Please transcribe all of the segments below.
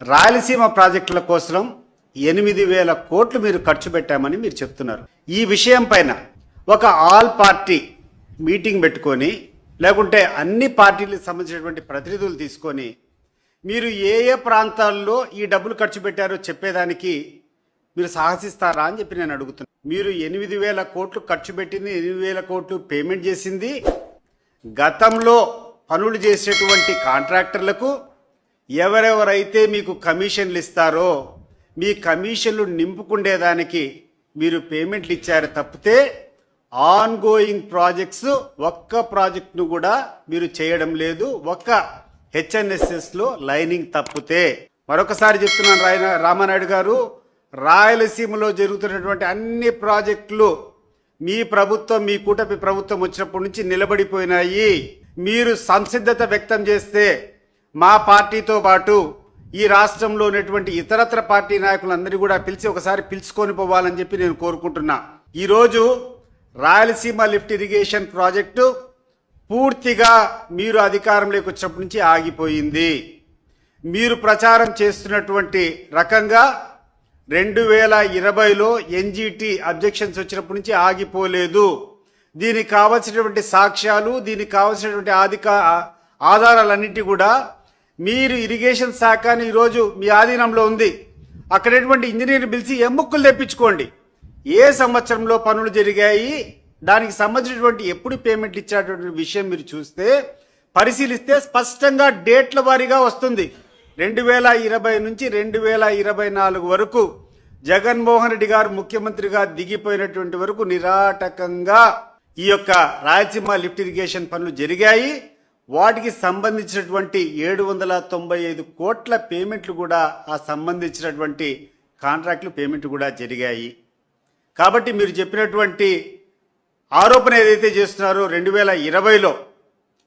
రాయలసీమ ప్రాజెక్టుల కోసం 8,000 కోట్లు మీరు ఖర్చు పెట్టామని మీరు చెప్తున్నారు. ఈ విషయం పైన ఒక ఆల్ పార్టీ మీటింగ్ పెట్టుకొని లేకుంటే అన్ని పార్టీలకు సంబంధించినటువంటి ప్రతినిధులు తీసుకొని మీరు ఏ ఏ ప్రాంతాల్లో ఈ డబ్బులు ఖర్చు పెట్టారో చెప్పేదానికి మీరు సాహసిస్తారా అని చెప్పి నేను అడుగుతున్నాను. మీరు 8,000 కోట్లు ఖర్చు పెట్టింది, 8,000 కోట్లు పేమెంట్ చేసింది గతంలో పనులు చేసేటువంటి కాంట్రాక్టర్లకు ఎవరెవరైతే మీకు కమిషన్లు ఇస్తారో మీ కమిషన్లు నింపుకుండేదానికి మీరు పేమెంట్లు ఇచ్చారు తప్పితే ఆన్ గోయింగ్ ప్రాజెక్ట్స్ ఒక్క ప్రాజెక్ట్ను కూడా మీరు చేయడం లేదు. ఒక్క హెచ్ఎన్ఎస్ఎస్లో లైనింగ్ తప్పితే. మరొకసారి చెప్తున్నాను రామానాయుడు గారు, రాయలసీమలో జరుగుతున్నటువంటి అన్ని ప్రాజెక్టులు మీ ప్రభుత్వం, మీ కూటమి ప్రభుత్వం వచ్చినప్పటి నుంచి నిలబడిపోయినాయి. మీరు సంసిద్ధత వ్యక్తం చేస్తే మా పార్టీతో పాటు ఈ రాష్ట్రంలో ఉన్నటువంటి ఇతరత్ర పార్టీ నాయకులందరినీ కూడా పిలిచి ఒకసారి పిలుచుకొని పోవాలని చెప్పి నేను కోరుకుంటున్నా. ఈరోజు రాయలసీమ లిఫ్ట్ ఇరిగేషన్ ప్రాజెక్టు పూర్తిగా మీరు అధికారంలోకి వచ్చినప్పటి నుంచి ఆగిపోయింది. మీరు ప్రచారం చేస్తున్నటువంటి రకంగా 2020లో ఎన్జిటి అబ్జెక్షన్స్ వచ్చినప్పటి నుంచి ఆగిపోలేదు. దీనికి కావాల్సినటువంటి సాక్ష్యాలు, దీనికి కావాల్సినటువంటి ఆధారాలన్నింటి కూడా మీరు ఇరిగేషన్ శాఖని ఈరోజు మీ ఆధీనంలో ఉంది. అక్కడటువంటి ఇంజనీర్ని పిలిచి ఎమ్ముక్కులు తెప్పించుకోండి. ఏ సంవత్సరంలో పనులు జరిగాయి, దానికి సంబంధించినటువంటి ఎప్పుడు పేమెంట్లు ఇచ్చేటువంటి విషయం మీరు చూస్తే పరిశీలిస్తే స్పష్టంగా డేట్ల వారీగా వస్తుంది. 2020 నుంచి 2024 వరకు జగన్మోహన్ రెడ్డి గారు ముఖ్యమంత్రిగా దిగిపోయినటువంటి వరకు నిరాటకంగా ఈ యొక్క రాయలసీమ లిఫ్ట్ ఇరిగేషన్ పనులు జరిగాయి. వాటికి సంబంధించినటువంటి 795 కోట్ల పేమెంట్లు కూడా ఆ సంబంధించినటువంటి కాంట్రాక్టులు పేమెంట్లు కూడా జరిగాయి. కాబట్టి మీరు చెప్పినటువంటి ఆరోపణ ఏదైతే చేస్తున్నారో 2020లో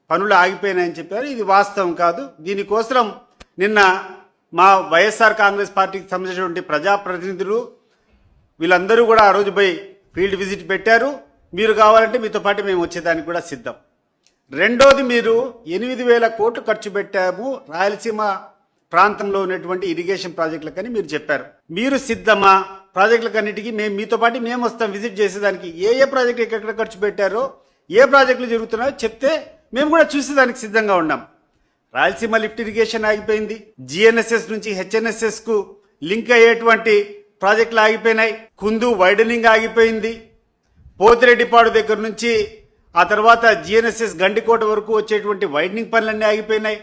పనులు ఆగిపోయినాయని చెప్పారు, ఇది వాస్తవం కాదు. దీనికోసం నిన్న మా వైఎస్ఆర్ కాంగ్రెస్ పార్టీకి సంబంధించినటువంటి ప్రజాప్రతినిధులు వీళ్ళందరూ కూడా ఆ రోజు పోయి ఫీల్డ్ విజిట్ పెట్టారు. మీరు కావాలంటే మీతో పాటు మేము వచ్చేదానికి కూడా సిద్ధం. రెండోది, మీరు 8,000 కోట్లు ఖర్చు పెట్టాము రాయలసీమ ప్రాంతంలో ఉన్నటువంటి ఇరిగేషన్ ప్రాజెక్టులకని మీరు చెప్పారు. మీరు సిద్ధమా? ప్రాజెక్టులకన్నిటికీ మేము మీతో పాటు మేము వస్తాం విజిట్ చేసేదానికి. ఏ ఏ ప్రాజెక్టు ఎక్కడ ఖర్చు పెట్టారో, ఏ ప్రాజెక్టులు జరుగుతున్నాయో చెప్తే మేము కూడా చూసేదానికి సిద్ధంగా ఉన్నాం. రాయలసీమ లిఫ్ట్ ఇరిగేషన్ ఆగిపోయింది. జిఎన్ఎస్ఎస్ నుంచి హెచ్ఎన్ఎస్ఎస్కు లింక్ అయ్యేటువంటి ప్రాజెక్టులు ఆగిపోయినాయి. కుందు వైడనింగ్ ఆగిపోయింది. పోతిరెడ్డిపాడు దగ్గర నుంచి ఆ తర్వాత జిఎన్ఎస్ఎస్ గండికోట వరకు వచ్చేటువంటి వైడనింగ్ పనులన్నీ ఆగిపోయినాయి.